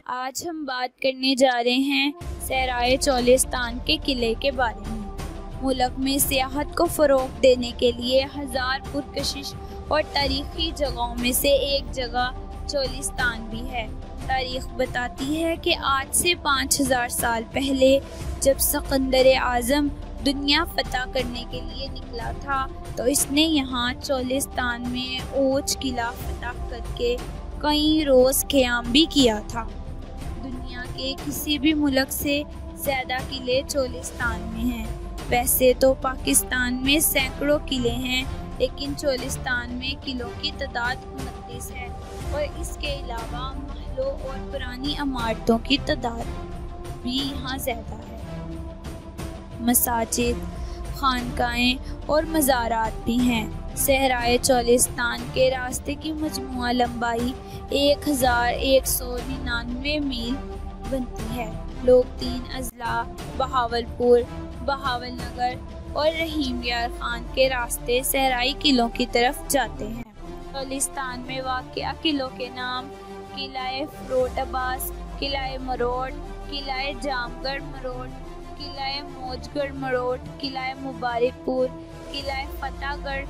آج ہم بات کرنے جا رہے ہیں صحرائے چولستان کے قلعے کے بارے میں۔ ملک میں سیاحت کو فروغ دینے کے لیے ہزار پرکشش اور تاریخی جگہوں میں سے ایک جگہ چولستان بھی ہے۔ تاریخ بتاتی ہے کہ آج سے 5000 سال پہلے جب سکندر اعظم دنیا فتح کرنے کے لیے نکلا تھا تو اس نے یہاں چولستان میں اوچ قلعہ فتح کر کے کئی روز قیام بھی کیا تھا۔ دنیا کے کسی بھی ملک سے زیادہ قلعے چولستان میں ہیں۔ ویسے تو پاکستان میں سینکڑوں قلعے ہیں، لیکن چولستان میں قلعوں کی تعداد 29 ہے اور اس کے علاوہ محلوں اور پرانی عمارتوں کی تعداد بھی یہاں زیادہ ہے۔ مساجد، خانقاہیں اور مزارات بھی ہیں۔ صحرائے چولستان کے راستے کی مجموعہ لمبائی 1199 میل بنتی ہے۔ لوگ 3 اضلاع بہاولپور، بہاول نگر اور رحیم یار خان کے راستے صحرائی قلعوں کی طرف جاتے ہیں۔ چولستان میں واقع قلعوں کے نام قلعہ فروٹ عباس، قلعہ مروٹ، قلعہ جام گڑھ مروٹ، قلعہ موج گڑھ مروٹ، قلعہ مبارک پور، قلعہ فتح گڑھ،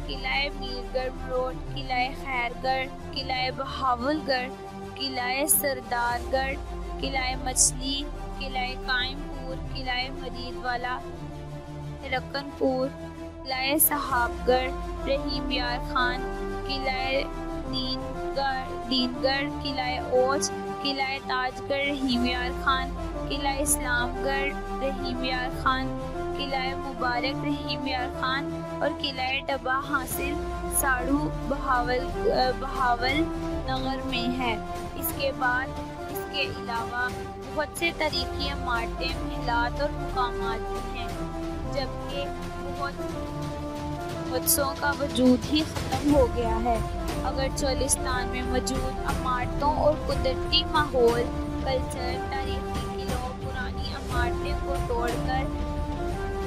قلعہ میر گڑھ مروٹ، قلعہ خیر گڑھ، قلعہ بہاول گڑھ، قلعہ سردار گڑھ، قلعہ مچھلی، قلعہ قائم پور، قلعہ مرید والا، رکن پور، قلعہ صحاب گڑھ، رحیم یار خان، قلعہ دین گڑھ، قلعہ اوچ، قلعہ تاج گڑھ رحیم یار خان، قلعہ اسلام گڑھ رحیم یار خان، قلعہ مبارک رحیم یار خان اور قلعہ ڈبہ حاصل ساڑھو بہاول نگر میں ہے۔ اس کے علاوہ بہت سے تاریخی عمارتیں، محلات اور مقامات بھی ہیں، جبکہ بہت سوں کا وجود ہی ختم ہو گیا ہے۔ اگر چولستان میں موجود عمارتوں اور قدرتی ماحول، کلچر، تاریخی قلعوں، پرانی عمارتیں کو توڑ کر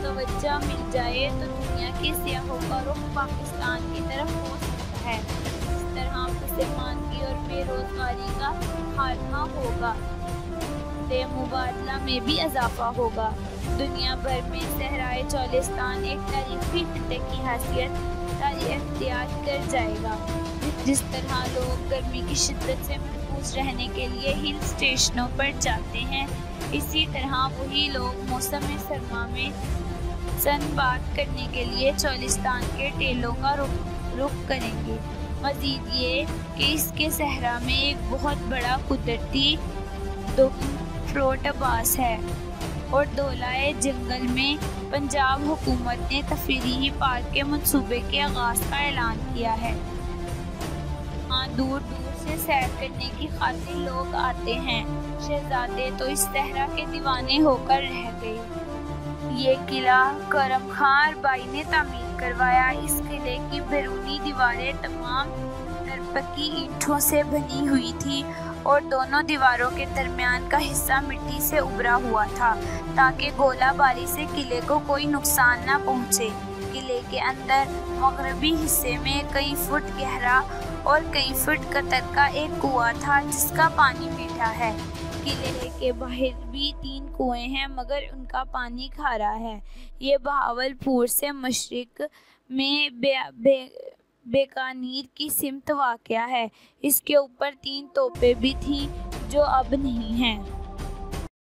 توجہ مل جائے تو دنیا کے سیاحوں کا رخ پاکستان کی طرف ہو سکتا ہے۔ اس طرح پسماندگی اور بے روزگاری کا خاتمہ ہوگا، مبادلہ میں بھی اضافہ ہوگا۔ دنیا بھر میں صحرائے چولستان ایک تاریخی خطے کی حیثیت اختیار کر جائے گا۔ جس طرح لوگ گرمی کی شدت سے محفوظ رہنے کے لیے ہل اسٹیشنوں پر جاتے ہیں، اسی طرح وہی لوگ موسم سرما میں سن بات کرنے کے لیے چولستان کے ٹیلوں کا رخ کریں گے۔ مزید یہ کہ اس کے صحرا میں ایک بہت بڑا قدرتی فروٹ عباس ہے اور دولائے جنگل میں پنجاب حکومت نے تفریحی پارک کے منصوبے کے آغاز کا اعلان کیا ہے۔ ہاں، دور دور سے سیر کرنے کی خاطر لوگ آتے ہیں۔ شہزادے تو اس صحرا کے دیوانے ہو کر رہ گئے۔ یہ قلعہ کرم خان اربائی نے تعمیر کروایا۔ اس قلعے کی بیرونی دیواریں تمام ترپکی اینٹوں سے بنی ہوئی تھی اور دونوں دیواروں کے درمیان کا حصہ مٹی سے ابھرا ہوا تھا تاکہ گولہ باری سے قلعے کو کوئی نقصان نہ پہنچے۔ قلعے کے اندر مغربی حصے میں کئی فٹ گہرا اور کئی فٹ قطر کا ایک کنواں تھا جس کا پانی میٹھا ہے۔ قلعے کے باہر بھی 3 کنویں ہیں مگر ان کا پانی کھارا ہے۔ یہ بہاولپور سے مشرق میں بیکانیر کی سمت واقع ہے۔ اس کے اوپر 3 توپیں بھی تھیں جو اب نہیں ہیں۔